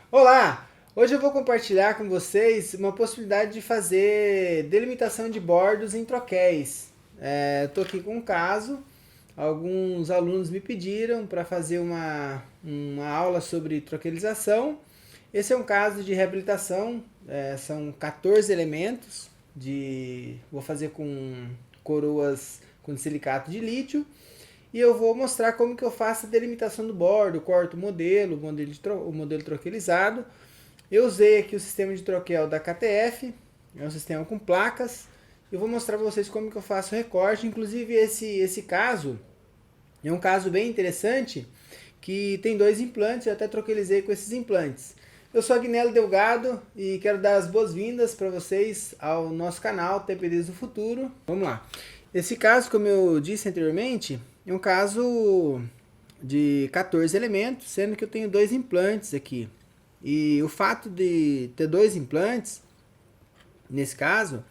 Olá! Hoje eu vou compartilhar com vocês uma possibilidade de fazer delimitação de bordos em troquéis. Estou aqui com um caso, alguns alunos me pediram para fazer uma aula sobre troquelização. Esse é um caso de reabilitação, são 14 elementos, vou fazer com coroas com silicato de lítio e eu vou mostrar como que eu faço a delimitação do bordo, corto o modelo troquelizado. Eu usei aqui o sistema de troquel da KTF, é um sistema com placas. Eu vou mostrar para vocês como que eu faço o recorte. Inclusive esse caso é um caso bem interessante, que tem dois implantes, eu até troquelizei com esses implantes. Eu sou Agnello Delgado e quero dar as boas-vindas para vocês ao nosso canal TPDs do Futuro. Vamos lá. Esse caso, como eu disse anteriormente, é um caso de 14 elementos, sendo que eu tenho dois implantes aqui. E o fato de ter dois implantes, nesse caso,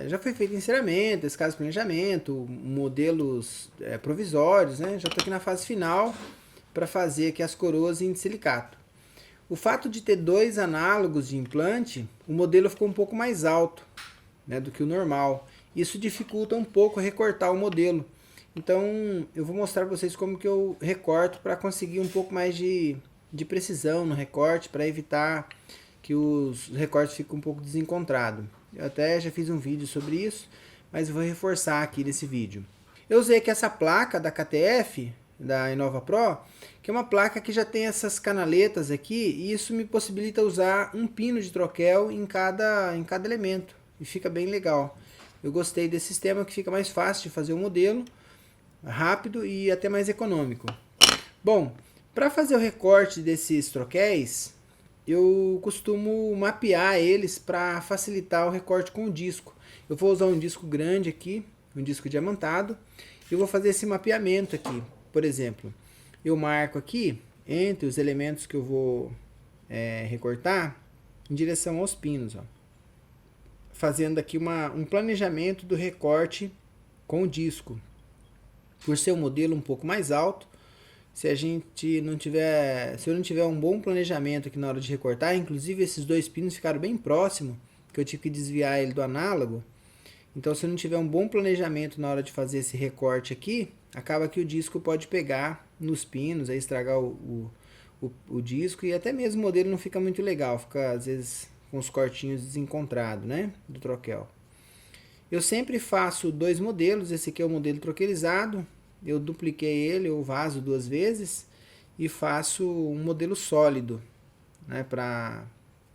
já foi feito enceramento, esse caso planejamento, modelos provisórios, né? Já estou aqui na fase final para fazer aqui as coroas em silicato. O fato de ter dois análogos de implante, o modelo ficou um pouco mais alto, né, do que o normal. Isso dificulta um pouco recortar o modelo. Então eu vou mostrar para vocês como que eu recorto para conseguir um pouco mais de precisão no recorte, para evitar que os recortes fiquem um pouco desencontrados. Eu até já fiz um vídeo sobre isso, mas eu vou reforçar aqui nesse vídeo. Eu usei aqui essa placa da KTF, da Innova Pro, que é uma placa que já tem essas canaletas aqui, e isso me possibilita usar um pino de troquel em cada elemento, e fica bem legal. Eu gostei desse sistema, que fica mais fácil de fazer o modelo, rápido e até mais econômico. Bom, para fazer o recorte desses troquéis, eu costumo mapear eles para facilitar o recorte com o disco. Eu vou usar um disco grande aqui, um disco diamantado, e vou fazer esse mapeamento aqui. Por exemplo, eu marco aqui entre os elementos que eu vou recortar em direção aos pinos, ó, fazendo aqui um planejamento do recorte com o disco. Por ser um modelo um pouco mais alto, se eu não tiver um bom planejamento aqui na hora de recortar, inclusive esses dois pinos ficaram bem próximos, que eu tive que desviar ele do análogo. Então, se eu não tiver um bom planejamento na hora de fazer esse recorte aqui, acaba que o disco pode pegar nos pinos, aí estragar o disco, e até mesmo o modelo não fica muito legal, fica às vezes com os cortinhos desencontrados, né, do troquel. Eu sempre faço dois modelos, esse aqui é o modelo troquelizado, eu dupliquei ele, eu vaso duas vezes e faço um modelo sólido, né, para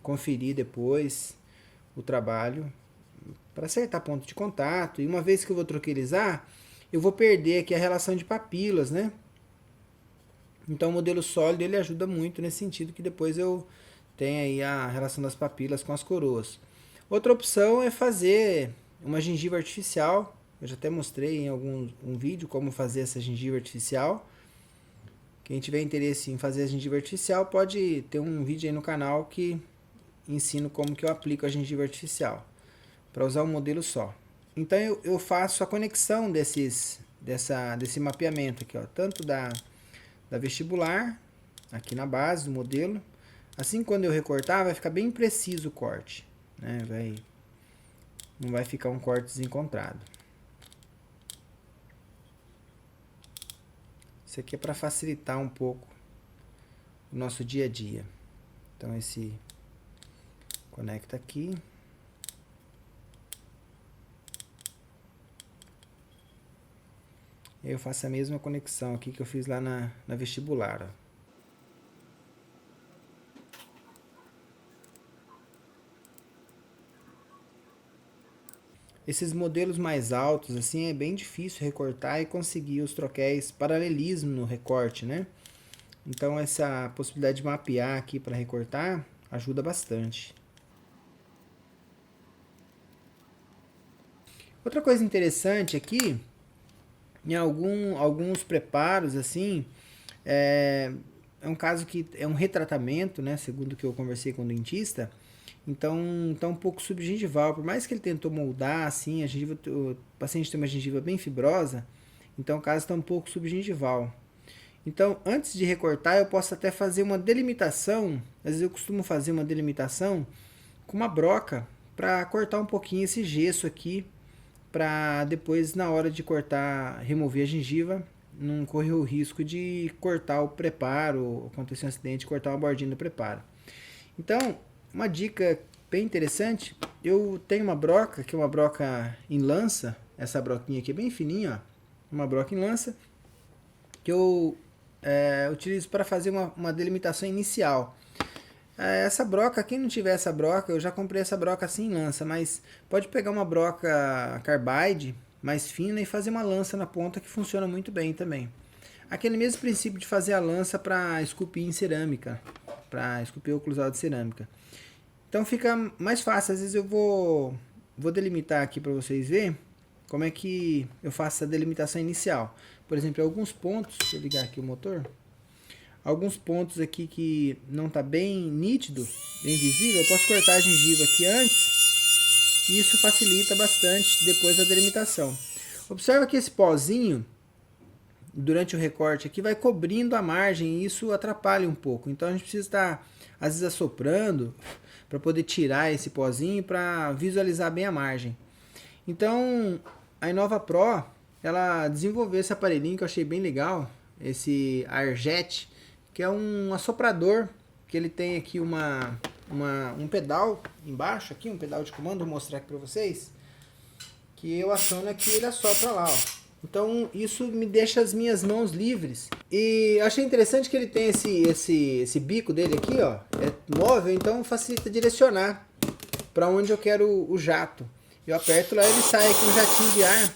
conferir depois o trabalho, para acertar ponto de contato. E uma vez que eu vou troquelizar, eu vou perder aqui a relação de papilas, né? Então o modelo sólido ele ajuda muito nesse sentido, que depois eu tenho aí a relação das papilas com as coroas. Outra opção é fazer uma gengiva artificial. Eu já até mostrei em um vídeo como fazer essa gengiva artificial. Quem tiver interesse em fazer a gengiva artificial pode ter um vídeo aí no canal que ensino como que eu aplico a gengiva artificial para usar um modelo só. Então eu faço a conexão desse mapeamento aqui, ó, tanto da vestibular, aqui na base do modelo. Assim, quando eu recortar, vai ficar bem preciso o corte, né? Não vai ficar um corte desencontrado. Isso aqui é para facilitar um pouco o nosso dia a dia. Então esse conecta aqui. E aí eu faço a mesma conexão aqui que eu fiz lá na vestibular, ó. Esses modelos mais altos, assim, é bem difícil recortar e conseguir os troquéis paralelismo no recorte, né? Então essa possibilidade de mapear aqui para recortar ajuda bastante. Outra coisa interessante aqui, em alguns preparos, assim, é um caso que é um retratamento, né? Segundo o que eu conversei com o dentista. Então tá um pouco subgengival, por mais que ele tentou moldar assim, o paciente tem uma gengiva bem fibrosa, então o caso está um pouco subgengival. Então, antes de recortar, eu posso até fazer uma delimitação. Às vezes eu costumo fazer uma delimitação com uma broca para cortar um pouquinho esse gesso aqui, para depois, na hora de cortar, remover a gengiva, não correr o risco de cortar o preparo, acontecer um acidente, cortar uma bordinha do preparo. Então, uma dica bem interessante, eu tenho uma broca, que é uma broca em lança, essa broquinha aqui é bem fininha, ó, uma broca em lança, que eu utilizo para fazer uma delimitação inicial. Essa broca, quem não tiver essa broca, eu já comprei essa broca assim em lança, mas pode pegar uma broca carbide mais fina e fazer uma lança na ponta que funciona muito bem também. Aquele mesmo princípio de fazer a lança para esculpir em cerâmica, para esculpir oclusal de cerâmica. Então fica mais fácil, às vezes eu vou delimitar aqui para vocês verem como é que eu faço a delimitação inicial. Por exemplo, alguns pontos, deixa eu ligar aqui o motor. Alguns pontos aqui que não está bem nítido, bem visível, eu posso cortar a gengiva aqui antes. E isso facilita bastante depois a delimitação. Observa que esse pozinho, durante o recorte aqui, vai cobrindo a margem e isso atrapalha um pouco. Então a gente precisa estar, às vezes, assoprando para poder tirar esse pozinho para visualizar bem a margem. Então a Inova Pro, ela desenvolveu esse aparelhinho que eu achei bem legal, esse Airjet, que é um assoprador, que ele tem aqui um pedal embaixo, aqui, um pedal de comando, vou mostrar aqui para vocês, que eu aciono aqui e ele assopra lá, ó. Então isso me deixa as minhas mãos livres. E eu achei interessante que ele tem esse bico dele aqui, ó, é móvel, então facilita direcionar para onde eu quero o jato. Eu aperto lá e ele sai aqui um jatinho de ar.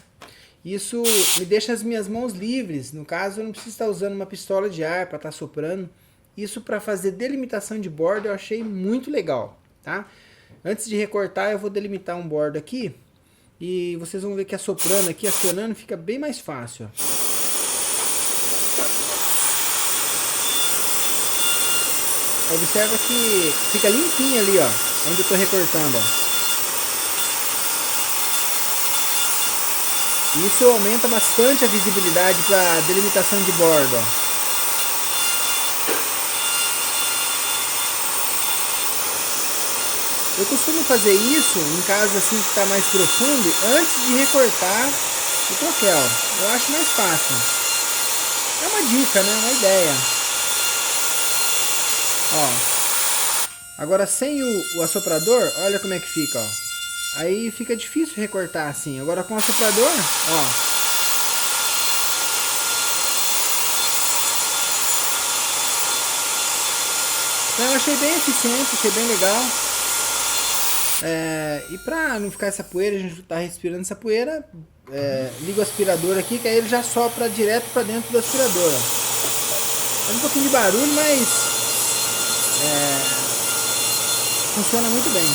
Isso me deixa as minhas mãos livres. No caso, eu não preciso estar usando uma pistola de ar para estar soprando. Isso para fazer delimitação de borda eu achei muito legal, tá? Antes de recortar, eu vou delimitar um bordo aqui. E vocês vão ver que assoprando aqui, acionando, fica bem mais fácil, ó. Observa que fica limpinho ali, ó, onde eu estou recortando, ó. Isso aumenta bastante a visibilidade para delimitação de bordo, ó. Eu costumo fazer isso em casos assim que está mais profundo antes de recortar o troquel. Eu acho mais fácil. É uma dica, né? Uma ideia. Ó. Agora sem o assoprador, olha como é que fica, ó. Aí fica difícil recortar assim. Agora com o assoprador, ó. Então eu achei bem eficiente, achei bem legal. E pra não ficar essa poeira, a gente tá respirando essa poeira, liga o aspirador aqui, que aí ele já sopra direto para dentro do aspirador. Faz um pouquinho de barulho, mas funciona muito bem.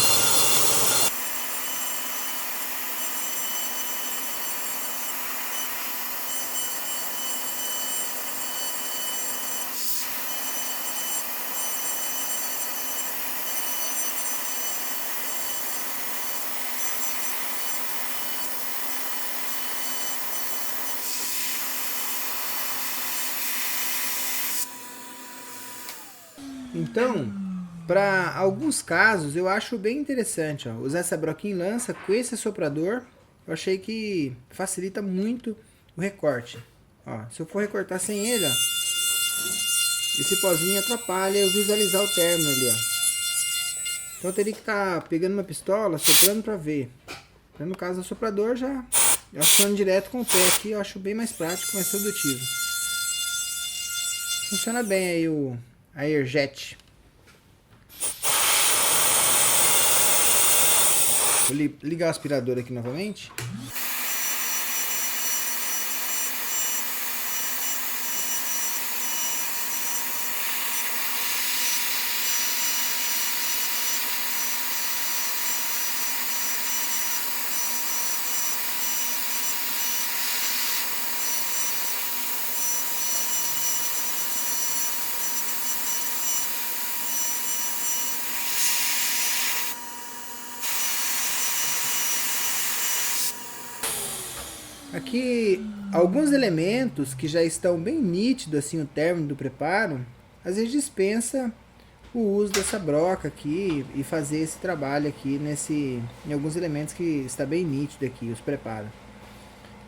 Então, para alguns casos, eu acho bem interessante, ó, usar essa broquinha em lança com esse assoprador. Eu achei que facilita muito o recorte. Ó, se eu for recortar sem ele, ó, esse pozinho atrapalha eu visualizar o término ali, ó. Então eu teria que estar pegando uma pistola, soprando para ver. Então, no caso do assoprador, já aciono direto com o pé aqui, eu acho bem mais prático, mais produtivo. Funciona bem aí o Airjet. Vou ligar o aspirador aqui novamente. Aqui, alguns elementos que já estão bem nítidos, assim, o término do preparo, às vezes dispensa o uso dessa broca aqui e fazer esse trabalho aqui em alguns elementos que está bem nítido aqui, os preparos.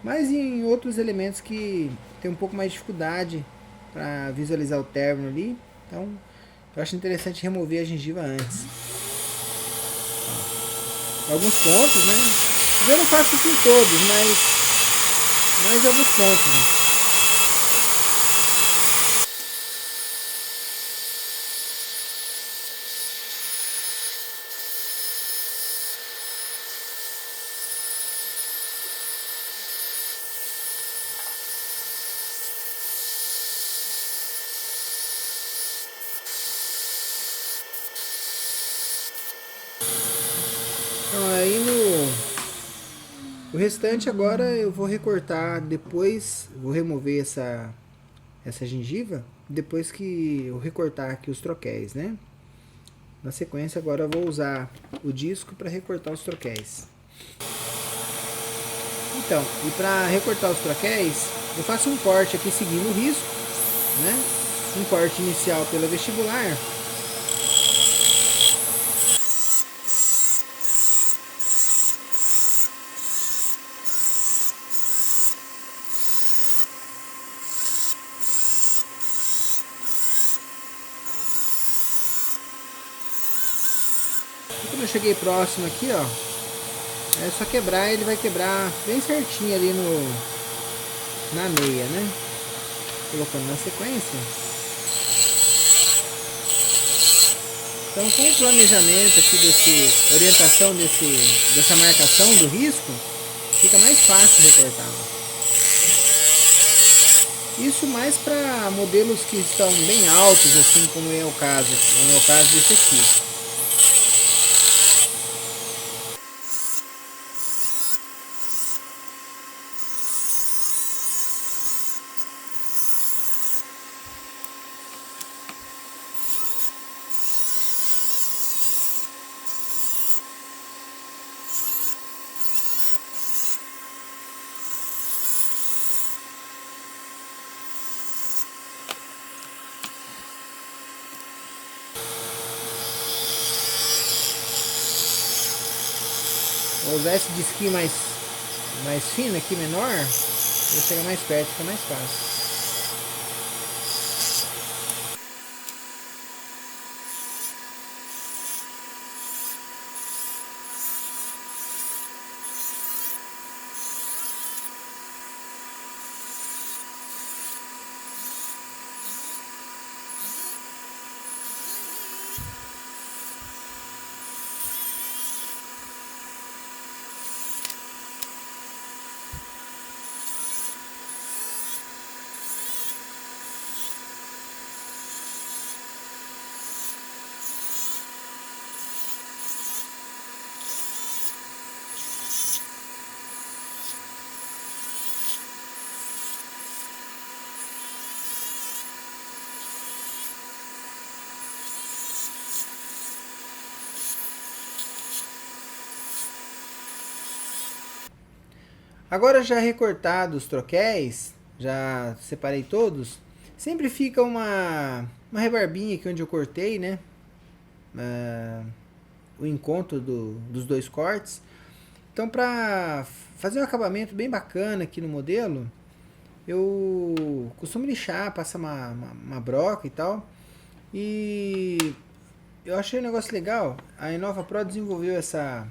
Mas em outros elementos que tem um pouco mais de dificuldade para visualizar o término ali, então eu acho interessante remover a gengiva antes. Alguns pontos, né? Eu não faço isso em todos, mas alguns pontos, né? Então aí o restante agora eu vou recortar depois, vou remover essa gengiva depois que eu recortar aqui os troquéis, né? Na sequência agora eu vou usar o disco para recortar os troquéis. Então, e para recortar os troquéis, eu faço um corte aqui seguindo o risco, né? Um corte inicial pela vestibular. E quando eu cheguei próximo aqui, ó, é só quebrar, ele vai quebrar bem certinho ali na meia, né? Colocando na sequência. Então, com o planejamento aqui orientação dessa marcação do risco, fica mais fácil recortar. Isso mais para modelos que estão bem altos, assim como é o caso desse aqui. Vou usar esse disquinho mais fino aqui, menor, vou chegar mais perto, fica mais fácil. Agora já recortado os troquéis, já separei todos, sempre fica uma rebarbinha aqui onde eu cortei, né? O encontro dos dois cortes. Então, para fazer um acabamento bem bacana aqui no modelo, eu costumo lixar, passar uma broca e tal. E eu achei um negócio legal. A Inova Pro desenvolveu essa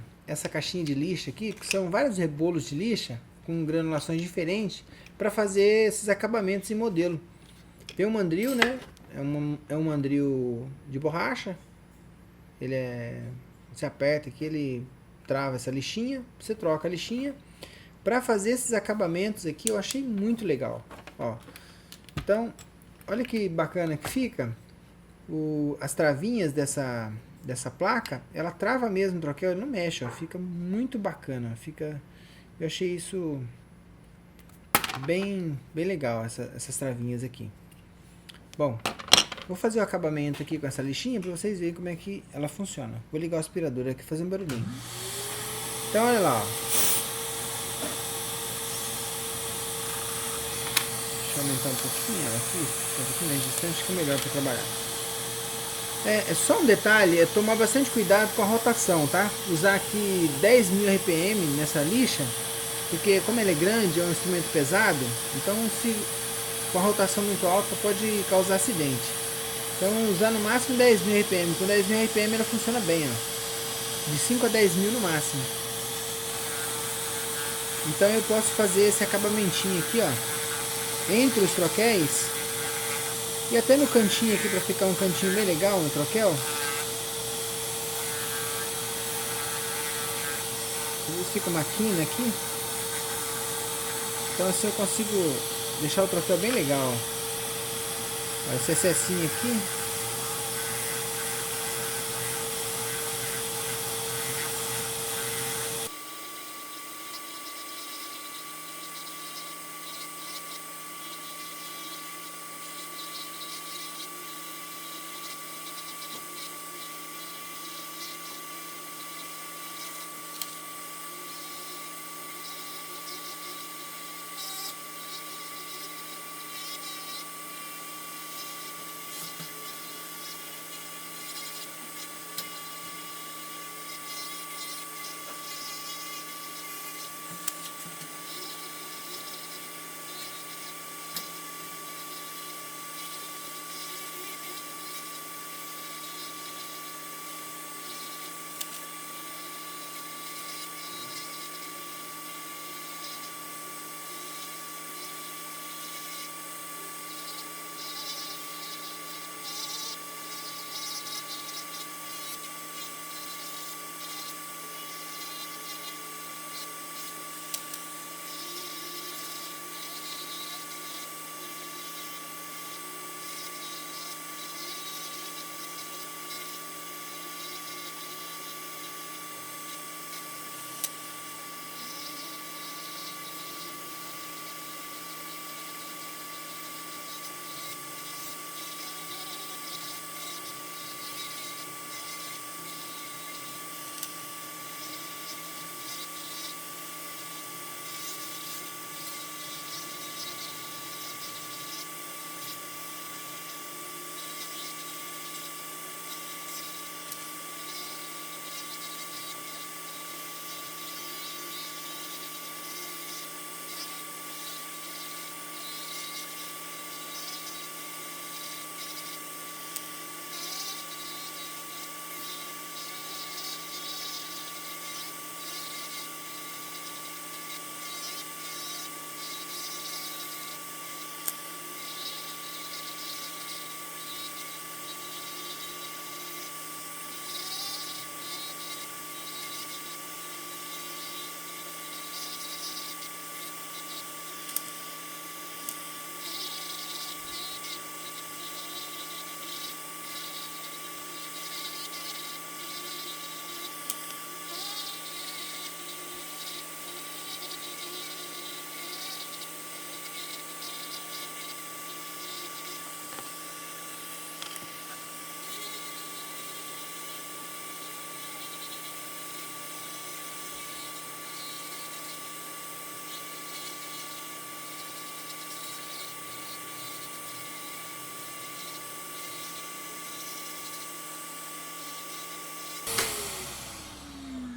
caixinha de lixa aqui, que são vários rebolos de lixa com granulações diferentes para fazer esses acabamentos em modelo. Tem um mandril, né? É um mandril de borracha. Você aperta aqui, ele trava essa lixinha, você troca a lixinha. Para fazer esses acabamentos aqui, eu achei muito legal. Ó. Então, olha que bacana que fica. As travinhas dessa placa, ela trava mesmo o troquel, não mexe, ó, fica muito bacana. Eu achei isso bem legal, essas travinhas aqui. Bom, vou fazer o acabamento aqui com essa lixinha para vocês verem como é que ela funciona. Vou ligar o aspirador aqui e fazer um barulhinho. Então olha lá, ó. Deixa eu aumentar um pouquinho ela aqui, um pouquinho mais distante, que é melhor para trabalhar. É só um detalhe, é tomar bastante cuidado com a rotação, tá? Usar aqui 10.000 RPM nessa lixa, porque como ele é grande, é um instrumento pesado, então se com a rotação muito alta pode causar acidente. Então usar no máximo 10.000 RPM, com 10.000 RPM ela funciona bem, ó. De 5 a 10.000 no máximo. Então eu posso fazer esse acabamentinho aqui, ó, entre os troquéis. E até no cantinho aqui, para ficar um cantinho bem legal no troquel. Fica uma quina aqui. Então assim eu consigo deixar o troquel bem legal. Esse excessinho aqui.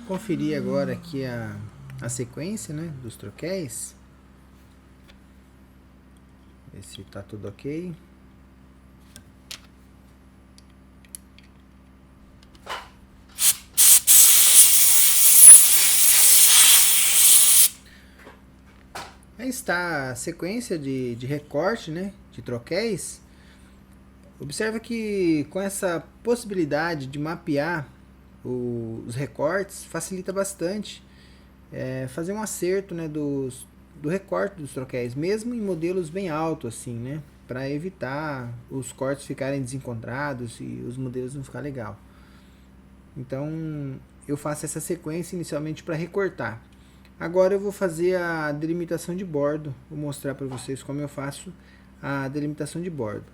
Conferir agora aqui a sequência, né, dos troquéis. Ver se tá tudo ok. Aí está a sequência de recorte, né, de troquéis. Observa que com essa possibilidade de mapear os recortes facilita bastante fazer um acerto, né, do recorte dos troquéis, mesmo em modelos bem altos assim, né, para evitar os cortes ficarem desencontrados e os modelos não ficar legal. Então eu faço essa sequência inicialmente para recortar. Agora eu vou fazer a delimitação de bordo, vou mostrar para vocês como eu faço a delimitação de bordo.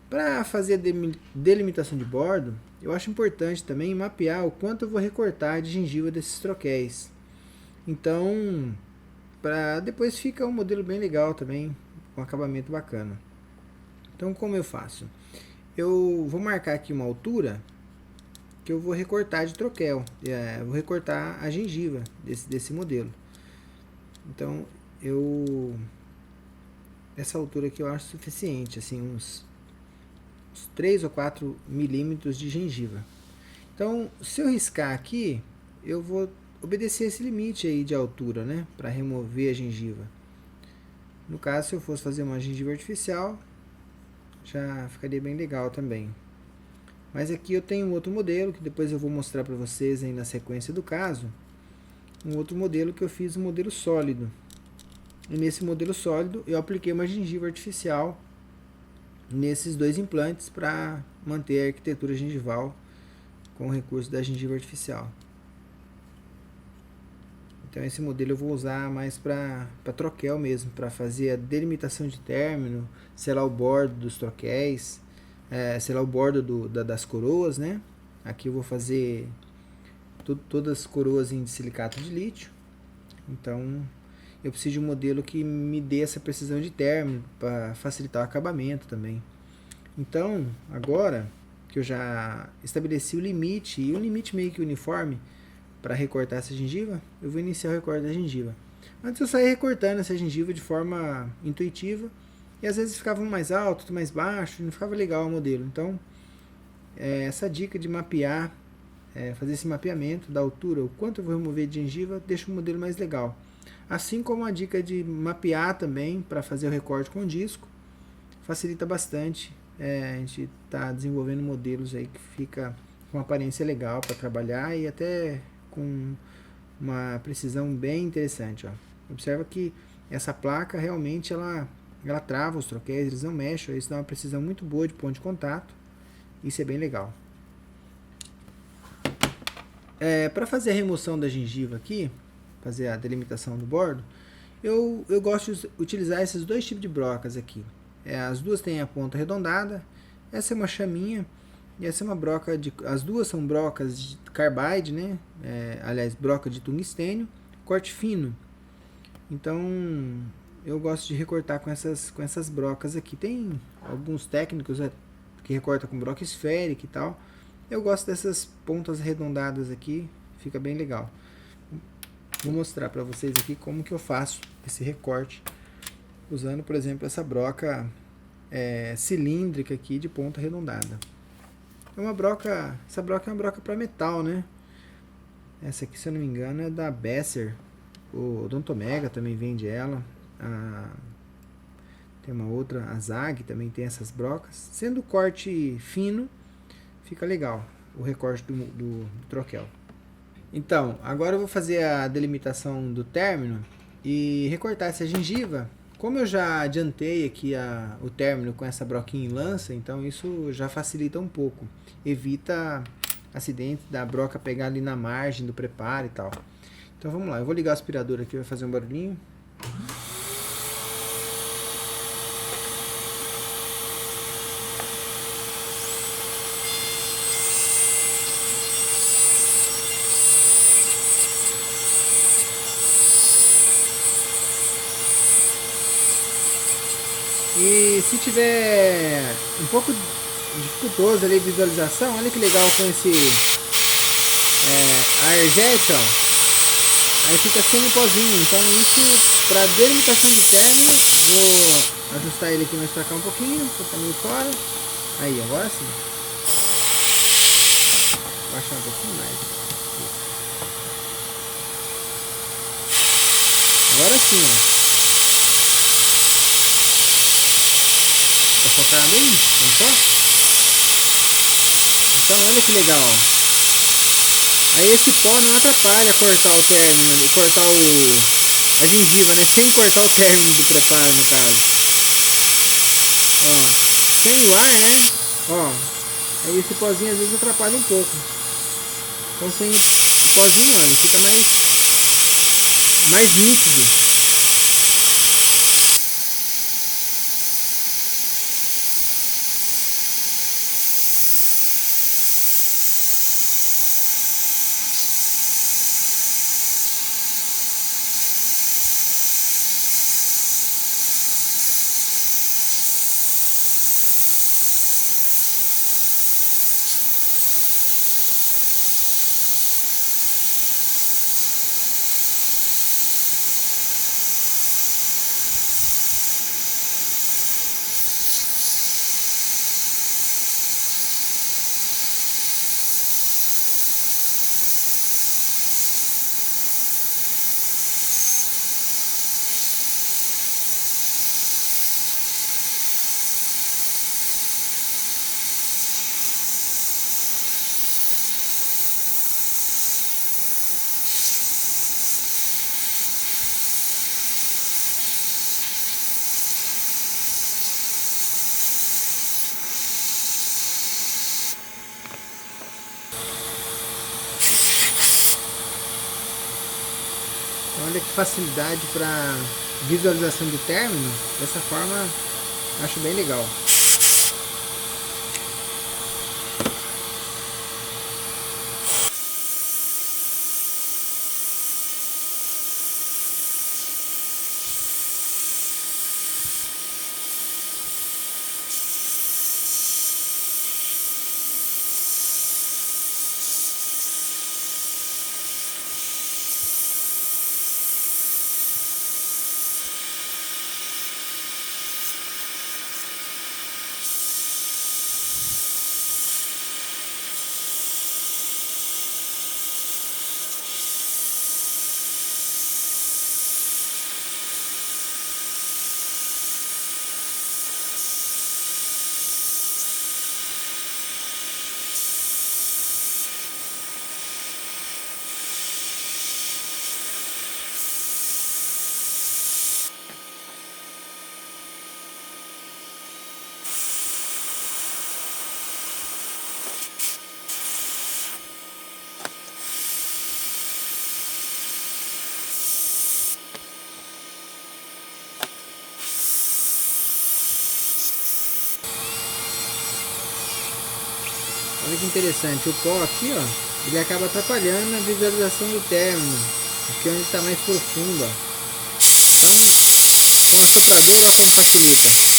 Para fazer a delimitação de bordo, eu acho importante também mapear o quanto eu vou recortar de gengiva desses troquéis. Então, depois fica um modelo bem legal também, um acabamento bacana. Então como eu faço? Eu vou marcar aqui uma altura que eu vou recortar de troquel. Vou recortar a gengiva desse modelo. Então essa altura aqui eu acho suficiente, assim, uns 3 ou 4 milímetros de gengiva. Então, se eu riscar aqui, eu vou obedecer esse limite aí de altura, né, para remover a gengiva. No caso, se eu fosse fazer uma gengiva artificial, já ficaria bem legal também. Mas aqui eu tenho um outro modelo, que depois eu vou mostrar para vocês aí na sequência do caso. Um outro modelo que eu fiz, um modelo sólido. E nesse modelo sólido eu apliquei uma gengiva artificial nesses dois implantes para manter a arquitetura gengival com o recurso da gengiva artificial. Então esse modelo eu vou usar mais para troquel mesmo, para fazer a delimitação de término, selar o bordo dos troquéis, selar o bordo das coroas, né? Aqui eu vou fazer todas as coroas em silicato de lítio. Então eu preciso de um modelo que me dê essa precisão de término para facilitar o acabamento também. Então, agora que eu já estabeleci o limite, e um limite meio que uniforme para recortar essa gengiva, eu vou iniciar o recorte da gengiva. Antes eu saía recortando essa gengiva de forma intuitiva, e às vezes ficava um mais alto, outro mais baixo, não ficava legal o modelo. Então, essa dica de mapear, fazer esse mapeamento da altura, o quanto eu vou remover de gengiva, deixa o modelo mais legal. Assim como a dica de mapear também para fazer o recorte com disco, facilita bastante. A gente está desenvolvendo modelos aí que fica com uma aparência legal para trabalhar e até com uma precisão bem interessante. Ó. Observa que essa placa realmente ela trava os troquéis, eles não mexem, isso dá uma precisão muito boa de ponto de contato. Isso é bem legal. Para fazer a remoção da gengiva aqui, fazer a delimitação do bordo, eu gosto de utilizar esses dois tipos de brocas aqui. As duas têm a ponta arredondada, essa é uma chaminha, e essa é uma broca as duas são brocas de carbide, né? Aliás, broca de tungstênio, corte fino. Então, eu gosto de recortar com essas brocas aqui. Tem alguns técnicos que recortam com broca esférica e tal. Eu gosto dessas pontas arredondadas aqui, fica bem legal. Vou mostrar para vocês aqui como que eu faço esse recorte usando, por exemplo, essa broca cilíndrica aqui de ponta arredondada. Essa broca é uma broca para metal, né? Essa aqui, se eu não me engano, é da Besser. O Odontomega também vende ela. Tem uma outra, a Zag também tem essas brocas. Sendo corte fino, fica legal o recorte do troquel. Então, agora eu vou fazer a delimitação do término e recortar essa gengiva. Como eu já adiantei aqui o término com essa broquinha em lança, então isso já facilita um pouco. Evita acidente da broca pegar ali na margem do preparo e tal. Então vamos lá, eu vou ligar o aspirador aqui, vai fazer um barulhinho. E se tiver um pouco dificultoso ali a visualização, olha que legal com esse Airjet, ó. Aí fica sem o pozinho. Então isso para delimitação de término, vou ajustar ele aqui mais pra cá um pouquinho, pra tá meio fora. Aí, agora sim. Vou baixar um pouquinho mais. Agora sim, ó. Tá focado aí? Tá no foco? Então olha que legal, ó. Aí esse pó não atrapalha cortar o término, cortar a gengiva, né? Sem cortar o término do preparo, no caso. Ó, sem o ar, né? Ó, aí esse pozinho às vezes atrapalha um pouco. Então sem o pozinho, olha, fica mais nítido. Olha que facilidade para visualização do término. Dessa forma, acho bem legal. Olha que interessante, o pó aqui, ó, ele acaba atrapalhando na visualização do término, aqui onde está mais profundo, ó. Então, com o assoprador, olha como facilita.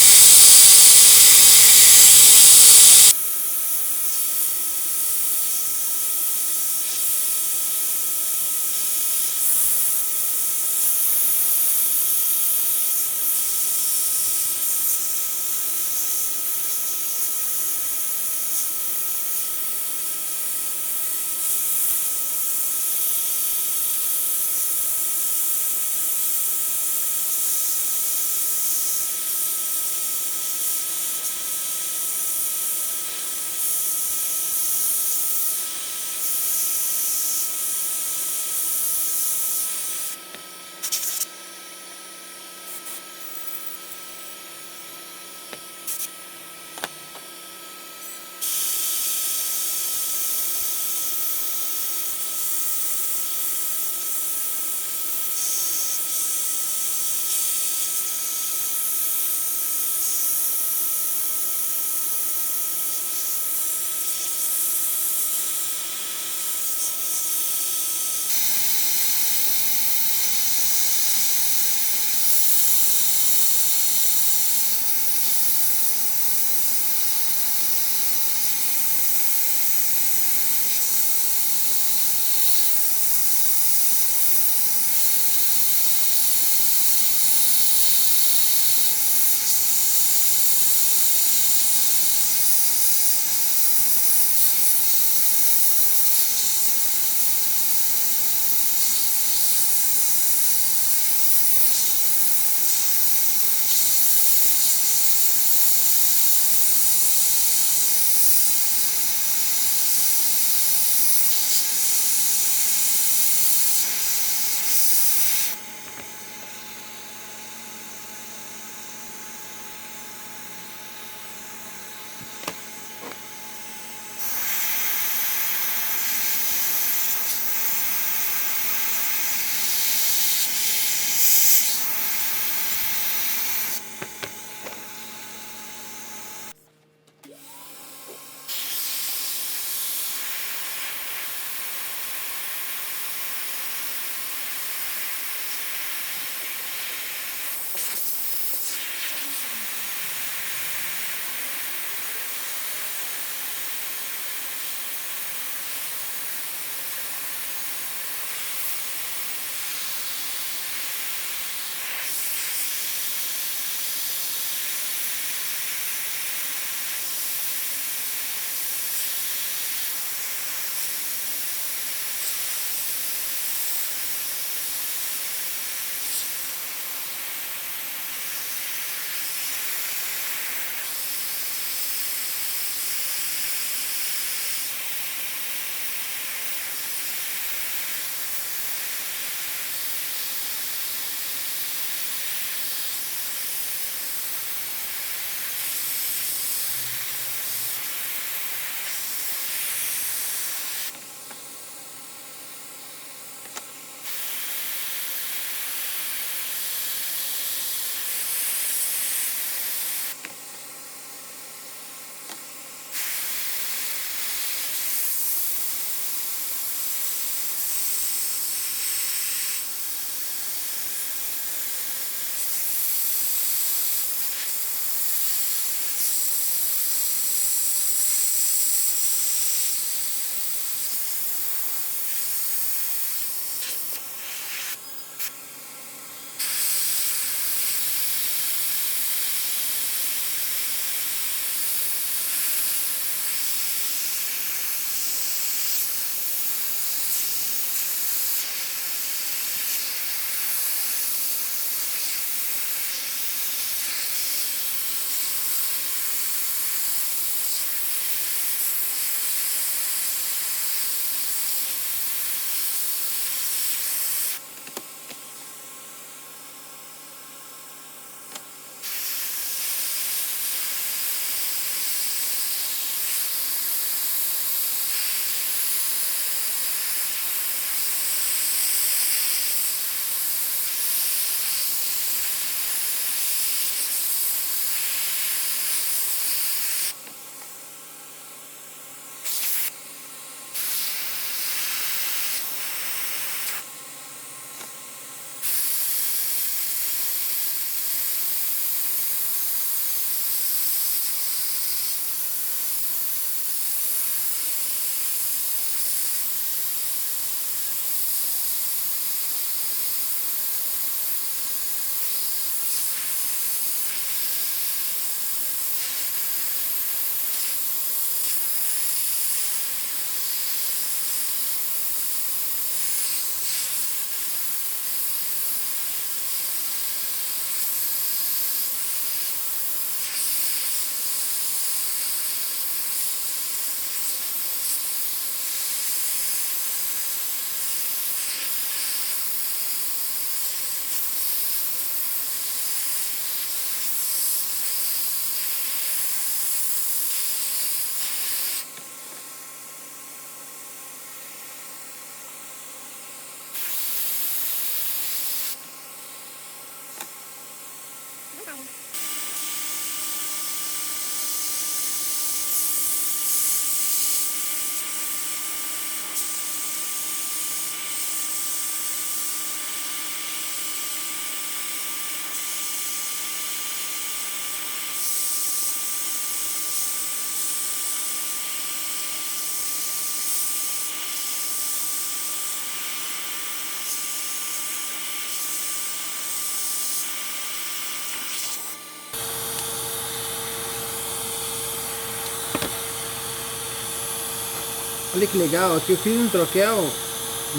Olha que legal, aqui eu fiz um troquel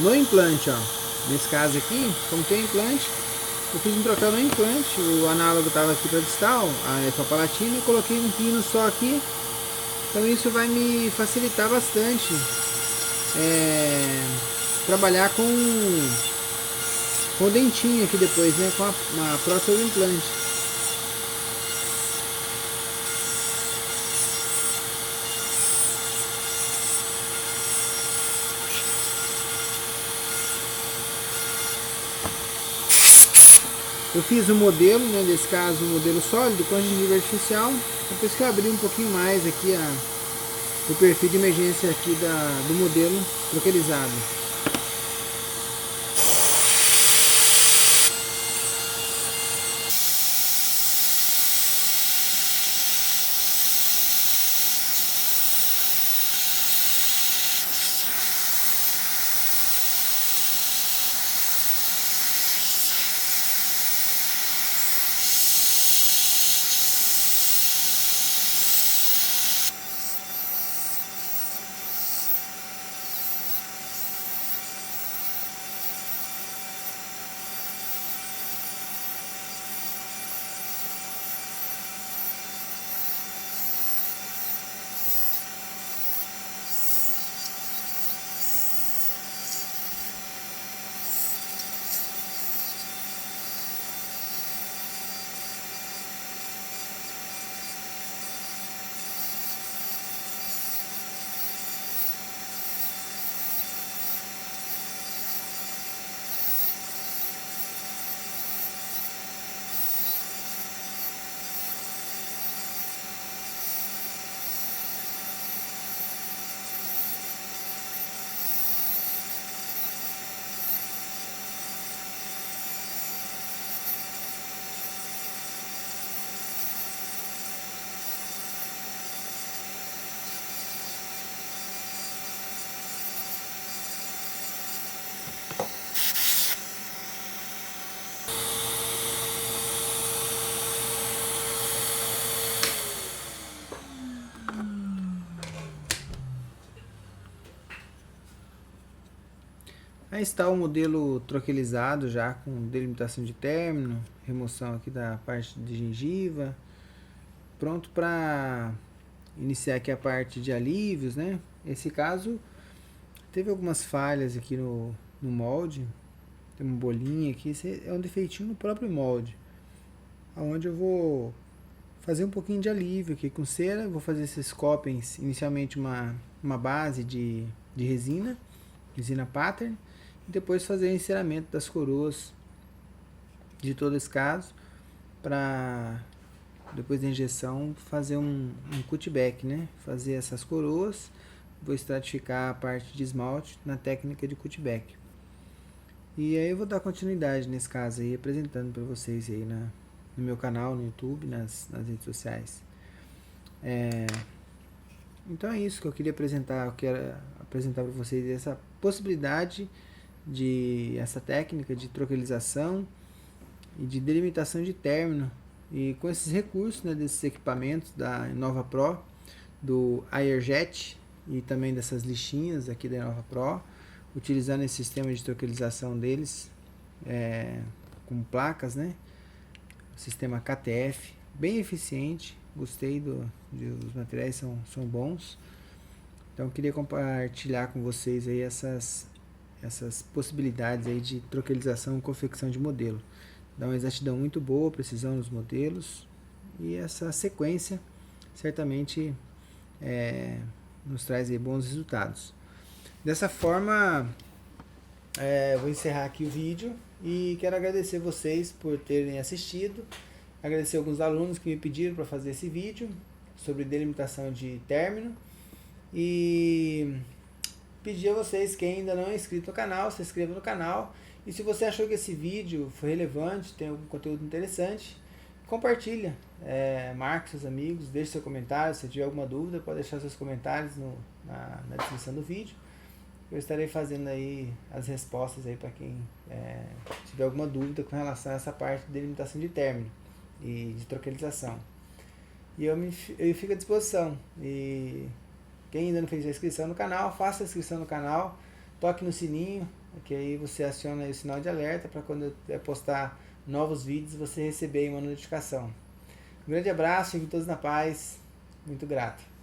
no implante, ó. Nesse caso aqui, como tem implante, eu fiz um troquel no implante, o análogo estava aqui para distal, a ecopalatina, e coloquei um pino só aqui. Então isso vai me facilitar bastante trabalhar com o dentinho aqui depois, né? Com a prótese do implante. Eu fiz o modelo, né, nesse caso o modelo sólido com gengiva artificial. Depois que eu abri um pouquinho mais aqui o perfil de emergência aqui do modelo troquelizado. Aí está o modelo troquelizado já com delimitação de término, remoção aqui da parte de gengiva, pronto para iniciar aqui a parte de alívios, né? Esse caso teve algumas falhas aqui no molde, tem uma bolinha aqui, esse é um defeitinho no próprio molde, onde eu vou fazer um pouquinho de alívio aqui com cera, vou fazer esses copings, inicialmente uma base de resina pattern, e depois fazer o enceramento das coroas de todo esse caso, para depois da injeção fazer um cutback, né? Fazer essas coroas, vou estratificar a parte de esmalte na técnica de cutback. E aí eu vou dar continuidade nesse caso aí, apresentando para vocês aí no meu canal, no YouTube, nas redes sociais. Então é isso que eu queria apresentar. Eu quero apresentar para vocês essa possibilidade de essa técnica de troquelização e de delimitação de término, e com esses recursos, né, desses equipamentos da Nova Pro, do Airjet, e também dessas lixinhas aqui da Nova Pro, utilizando esse sistema de troquelização deles, com placas, né, o sistema KTF, bem eficiente. Gostei os materiais são bons. Então eu queria compartilhar com vocês aí essas possibilidades aí de troquelização e confecção de modelo. Dá uma exatidão muito boa, precisão nos modelos, e essa sequência certamente nos traz aí bons resultados. Dessa forma, vou encerrar aqui o vídeo e quero agradecer vocês por terem assistido, agradecer alguns alunos que me pediram para fazer esse vídeo sobre delimitação de término, e pedir a vocês que ainda não é inscrito no canal, se inscreva no canal. E se você achou que esse vídeo foi relevante, tem algum conteúdo interessante, compartilha, marque seus amigos, deixe seu comentário. Se tiver alguma dúvida, pode deixar seus comentários na descrição do vídeo. Eu estarei fazendo aí as respostas aí para quem tiver alguma dúvida com relação a essa parte de delimitação de término e de troquelização. E eu fico à disposição. E Quem ainda não fez a inscrição no canal, faça a inscrição no canal, toque no sininho, que aí você aciona aí o sinal de alerta para quando eu postar novos vídeos você receber aí uma notificação. Um grande abraço, fiquem todos na paz, muito grato.